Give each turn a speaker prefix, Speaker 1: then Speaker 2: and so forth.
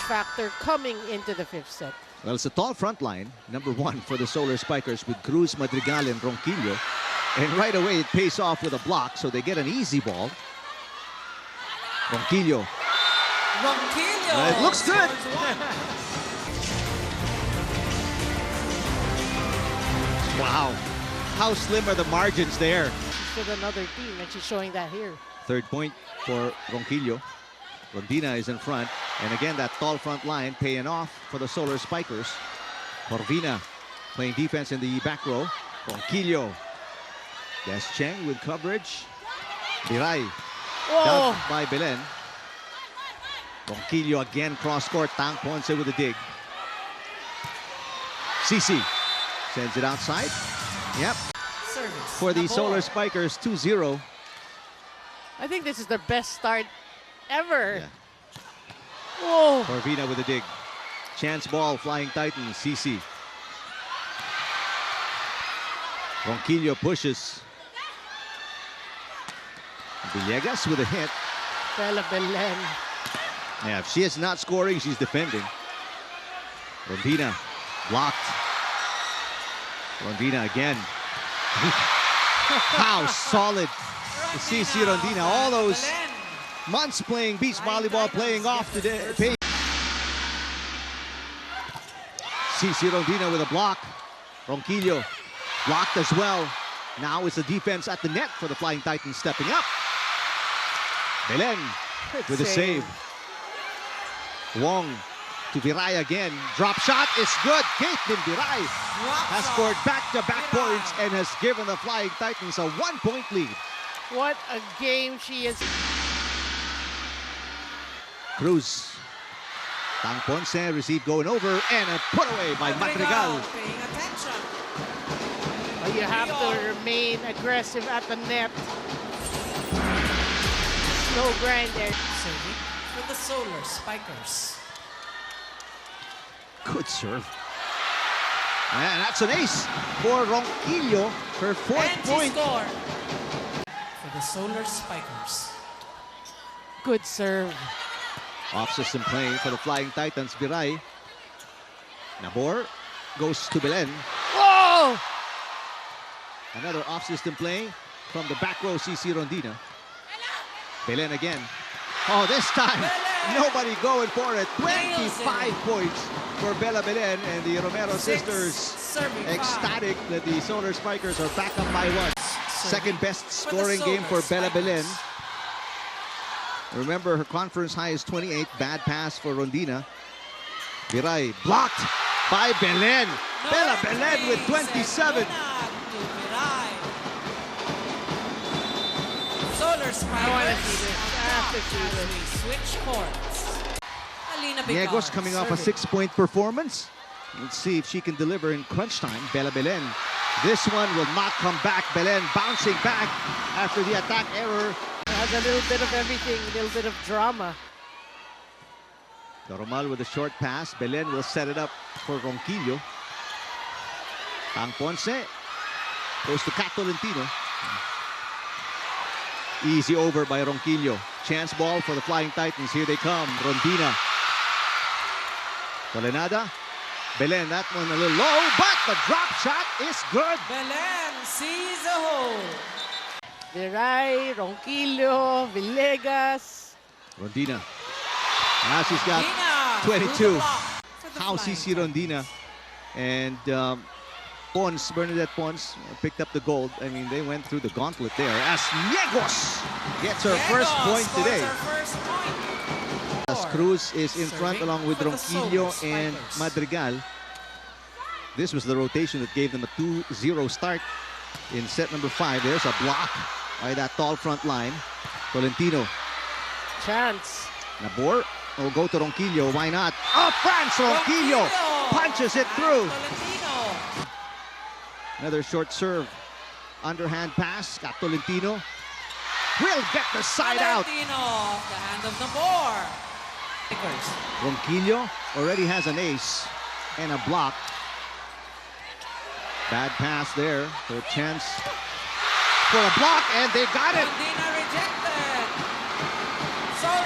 Speaker 1: factor coming into the fifth set.
Speaker 2: Well, it's a tall front line, number one for the Solar Spikers with Cruz, Madrigal, and Ronquillo. And right away, it pays off with a block, so they get an easy ball. Ronquillo.
Speaker 3: Ronquillo.
Speaker 2: It looks good. Wow. How slim are the margins there?
Speaker 1: She's with another team, and she's showing that here.
Speaker 2: Third point for Ronquillo. Rondina is in front. And again, that tall front line paying off for the Solar Spikers. Corvina playing defense in the back row. Ronquillo. Des Cheng with coverage. Biray. Dubbed by Belen. Ronquillo again cross-court. Tang Ponce with a dig. Cici sends it outside. Yep.
Speaker 3: Service.
Speaker 2: For the
Speaker 3: Nabor.
Speaker 2: Solar Spikers, 2-0.
Speaker 1: I think this is their best start ever.
Speaker 2: Yeah.
Speaker 1: Whoa.
Speaker 2: Corvina with a dig. Chance ball, Flying Titans, Cici. Ronquillo pushes. Villegas with a hit.
Speaker 1: Bella Belen.
Speaker 2: Yeah, if she is not scoring, she's defending. Rondina blocked. Rondina again. How solid. Cici Rondina. All those months playing beach volleyball, playing off today. Cici Rondina with a block. Ronquillo blocked as well. Now it's the defense at the net for the Flying Titans stepping up. Belen with a save. Wong to Biray again. Drop shot is good. Caitlin Biray has scored back-to-back points and has given the Flying Titans a 1-point lead.
Speaker 1: What a game she is.
Speaker 2: Cruz. Tang Ponce received going over and a put away by Madrigal.
Speaker 3: Paying attention.
Speaker 1: You have to remain aggressive at the net. No grinder.
Speaker 3: Serving for the Solar Spikers.
Speaker 2: Good serve. And that's an ace for Ronquillo. Her fourth
Speaker 3: And she
Speaker 2: point.
Speaker 3: scored for the Solar Spikers.
Speaker 1: Good serve.
Speaker 2: Off-system play for the Flying Titans. Biray. Nabor goes to Belen.
Speaker 1: Whoa!
Speaker 2: Another off-system play from the back row, Cici Rondina. Belen again. Oh, this time, nobody going for it. 25 points for Bella Belen and the Romero sisters.
Speaker 3: Serving
Speaker 2: Ecstatic that the Solar Spikers are back up by one. Second best scoring game for Bella Belen. Remember, her conference high is 28. Bad pass for Rondina. Biray blocked by Belen. Bella Belen with 27.
Speaker 3: Solar Spikers.
Speaker 1: see this. I have to see this.
Speaker 3: We switch courts. Alina Bigar.
Speaker 2: Niegos coming off a
Speaker 3: serving.
Speaker 2: 6-point performance. Let's see if she can deliver in crunch time. Bella Belen. This one will not come back. Belen bouncing back after the attack error.
Speaker 1: Has a little bit of everything, a little bit of drama.
Speaker 2: Doromal with a short pass. Belen will set it up for Ronquillo. Tang Ponce goes to Kat Tolentino. Easy over by Ronquillo. Chance ball for the Flying Titans. Here they come. Rondina. Tolenada. Belen, that one a little low, but the drop shot is good.
Speaker 3: Belen sees a hole.
Speaker 1: Biray, Ronquillo, Villegas.
Speaker 2: Rondina. Now she's got
Speaker 3: Rondina
Speaker 2: 22.
Speaker 3: for the
Speaker 2: How
Speaker 3: Flying
Speaker 2: Cici Rondina and Pons, Bernadette Pons picked up the gold. I mean, they went through the gauntlet there as Niegos gets her first
Speaker 3: Niegos
Speaker 2: point
Speaker 3: scores
Speaker 2: today.
Speaker 3: her first point.
Speaker 2: As Cruz is in front
Speaker 3: Serving
Speaker 2: along with
Speaker 3: for the
Speaker 2: Ronquillo
Speaker 3: Solar
Speaker 2: and
Speaker 3: Spikers.
Speaker 2: Madrigal. This was the rotation that gave them a 2-0 start in set number 5. There's a block by that tall front line. Tolentino.
Speaker 1: Chance.
Speaker 2: Nabor will go to Ronquillo. Why not? Oh, France Ronquillo punches it through.
Speaker 3: Tolentino.
Speaker 2: Another short serve. Underhand pass. Got Tolentino. Will get the side out.
Speaker 3: Tolentino off the hand of Nabor.
Speaker 2: Ronquillo already has an ace and a block. Bad pass there for a chance for a block, and they got it.
Speaker 3: Rondina rejected.